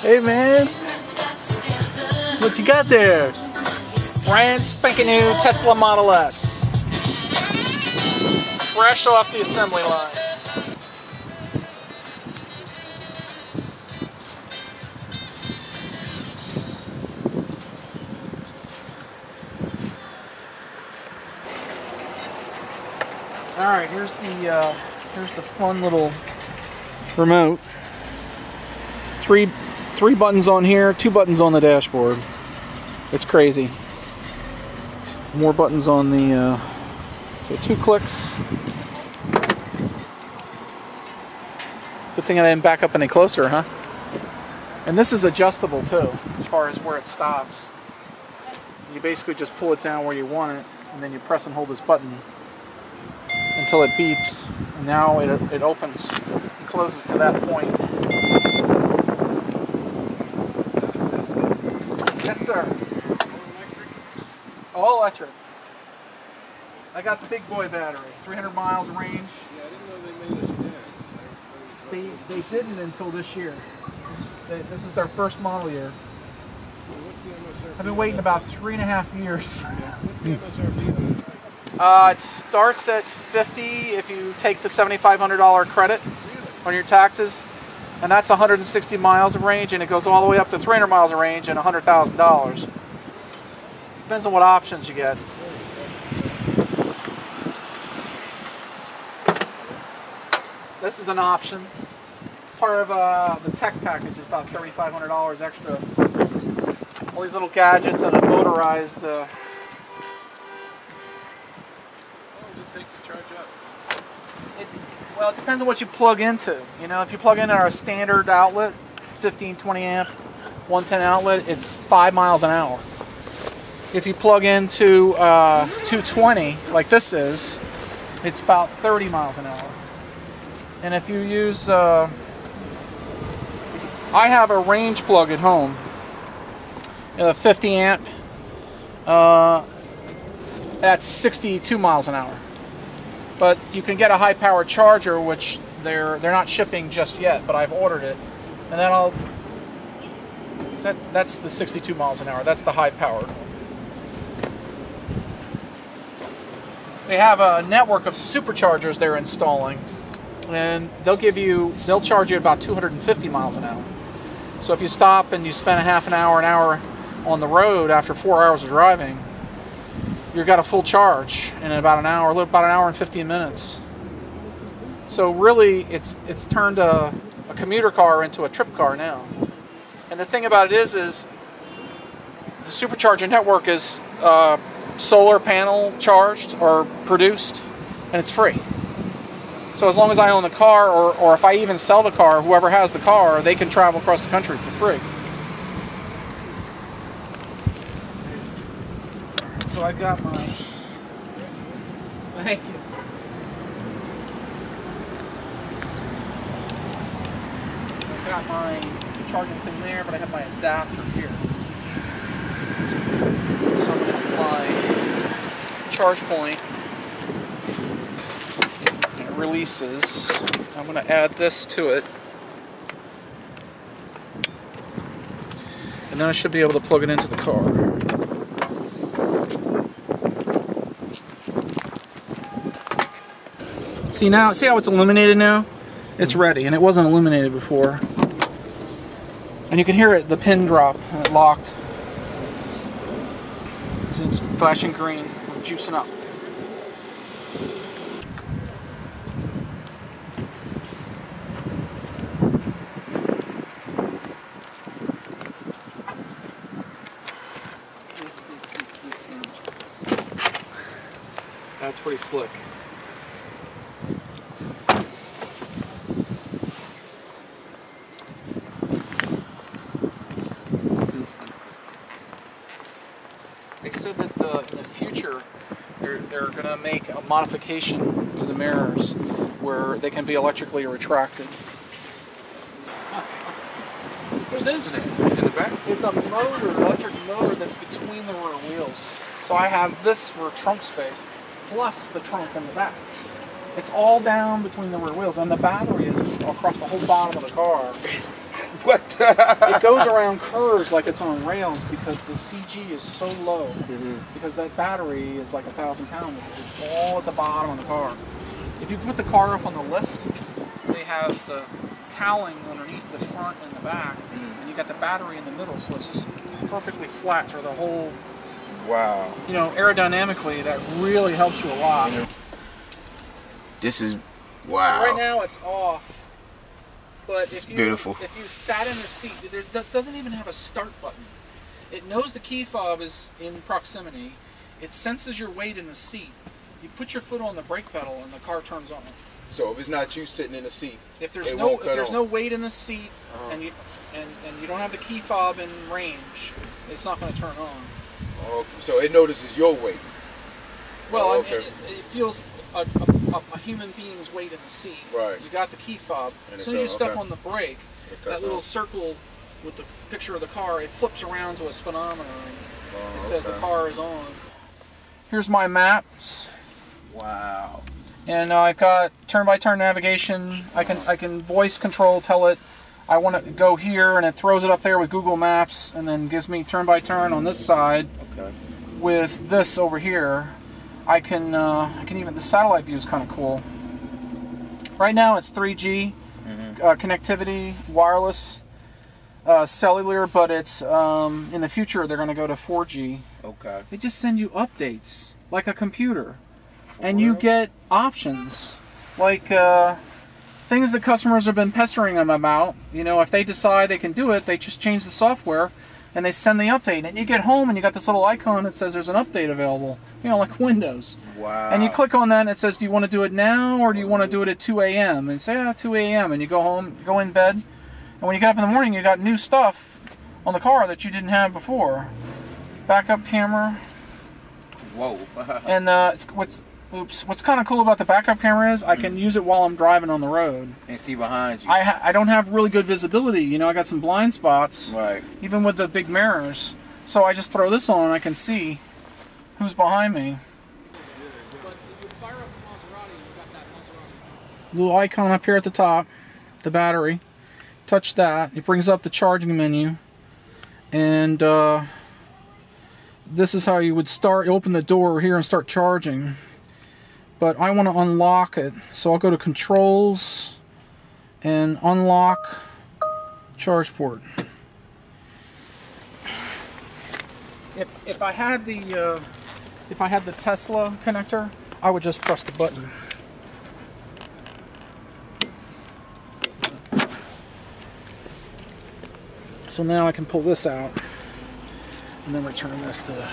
Hey man, what you got there? Brand spanking new Tesla Model S. Fresh off the assembly line. Alright, here's the fun little remote. Three buttons on here, 2 buttons on the dashboard. It's crazy. More buttons on the so 2 clicks. Good thing I didn't back up any closer, huh? And this is adjustable too, as far as where it stops. You basically just pull it down where you want it, and then you press and hold this button until it beeps, and now it opens and closes to that point. Yes, sir. All electric. I got the big boy battery, 300 miles of range. Yeah, I didn't know they made a sedan. They didn't until this year. This is their first model year. What's the MSRP? I've been waiting about 3.5 years. Yeah. What's the MSRP on that? It starts at $50 if you take the $7,500 credit on your taxes, and that's 160 miles of range, and it goes all the way up to 300 miles of range and $100,000. Depends on what options you get. This is an option. It's part of the tech package. It's about $3,500 extra. All these little gadgets and a motorized. How long does it take to charge up? Well, it depends on what you plug into. You know, if you plug in our standard outlet, 15, 20 amp, 110 outlet, it's 5 miles an hour. If you plug into 220, like this is, it's about 30 miles an hour. And if you use, I have a range plug at home, 50 amp, that's 62 miles an hour. But you can get a high power charger, which they're not shipping just yet, but I've ordered it. And then that's the 62 miles an hour, that's the high powered. They have a network of superchargers they're installing, and they'll charge you about 250 miles an hour. So if you stop and you spend an hour on the road after 4 hours of driving, you've got a full charge in about an hour and 15 minutes. So really, it's turned a commuter car into a trip car now. And the thing about it is the supercharger network is solar panel charged or produced, and it's free. So as long as I own the car, or if I even sell the car, whoever has the car, they can travel across the country for free. So I got my... Thank you. I got my charging thing there, but I have my adapter here. So I'm going to do my charge point. Releases. I'm going to add this to it, and then I should be able to plug it into the car. See how it's illuminated now? It's ready, and it wasn't illuminated before. And you can hear the pin drop, and it locked. So it's flashing green. We're juicing up. That's pretty slick. They said that in the future they're going to make a modification to the mirrors where they can be electrically retracted. Where's the engine at? It's in the back? It's a motor, electric motor that's between the rear wheels. So I have this for trunk space, plus the trunk in the back. It's all down between the rear wheels, and the battery is across the whole bottom of the car. What? It goes around curves like it's on rails because the CG is so low. Because that battery is like 1,000 pounds. It's all at the bottom of the car. If you put the car up on the lift, they have the cowling underneath the front and the back, and you got the battery in the middle, so it's just perfectly flat for the whole. Wow. You know, aerodynamically, that really helps you a lot. This is wow. Right now it's off, but It's beautiful. If you sat in the seat, that doesn't even have a start button. It knows the key fob is in proximity. It senses your weight in the seat. You put your foot on the brake pedal, and the car turns on. So if it's not you sitting in the seat, if there's no weight in the seat, and you don't have the key fob in range, it's not going to turn on. Okay. So it notices your weight. Well, okay. it feels a human being's weight in the seat. Right. You got the key fob. As soon as you step on the brake, that little circle with the picture of the car, it flips around to a speedometer and it says the car is on. Here's my maps. Wow. And I've got turn-by-turn navigation. I can voice control, tell it I want to go here, and it throws it up there with Google Maps, and then gives me turn-by-turn on this side. Okay. With this over here, I can even, the satellite view is kind of cool. Right now it's 3G connectivity, wireless, cellular, but it's in the future they're going to go to 4G. Okay. They just send you updates like a computer. And you get options, like things that customers have been pestering them about. You know, if they decide they can do it, they just change the software, and they send the update. And you get home, and you got this little icon that says there's an update available. You know, like Windows. Wow. And you click on that, and it says, do you want to do it now, or do you want to do it at 2 a.m.? And say, 2 a.m. And you go home, go in bed, and when you get up in the morning, you got new stuff on the car that you didn't have before. Backup camera. Whoa. And what's kind of cool about the backup camera is I can use it while I'm driving on the road. And see behind you. I don't have really good visibility. You know, I got some blind spots. Right. Even with the big mirrors. So I just throw this on and I can see who's behind me. But if you fire up the Maserati, you got that Maserati. Little icon up here at the top, the battery. Touch that. It brings up the charging menu. And this is how you would open the door here and start charging. But I want to unlock it, so I'll go to Controls and Unlock Charge Port. If I had the Tesla connector, I would just press the button. So now I can pull this out and then return this to the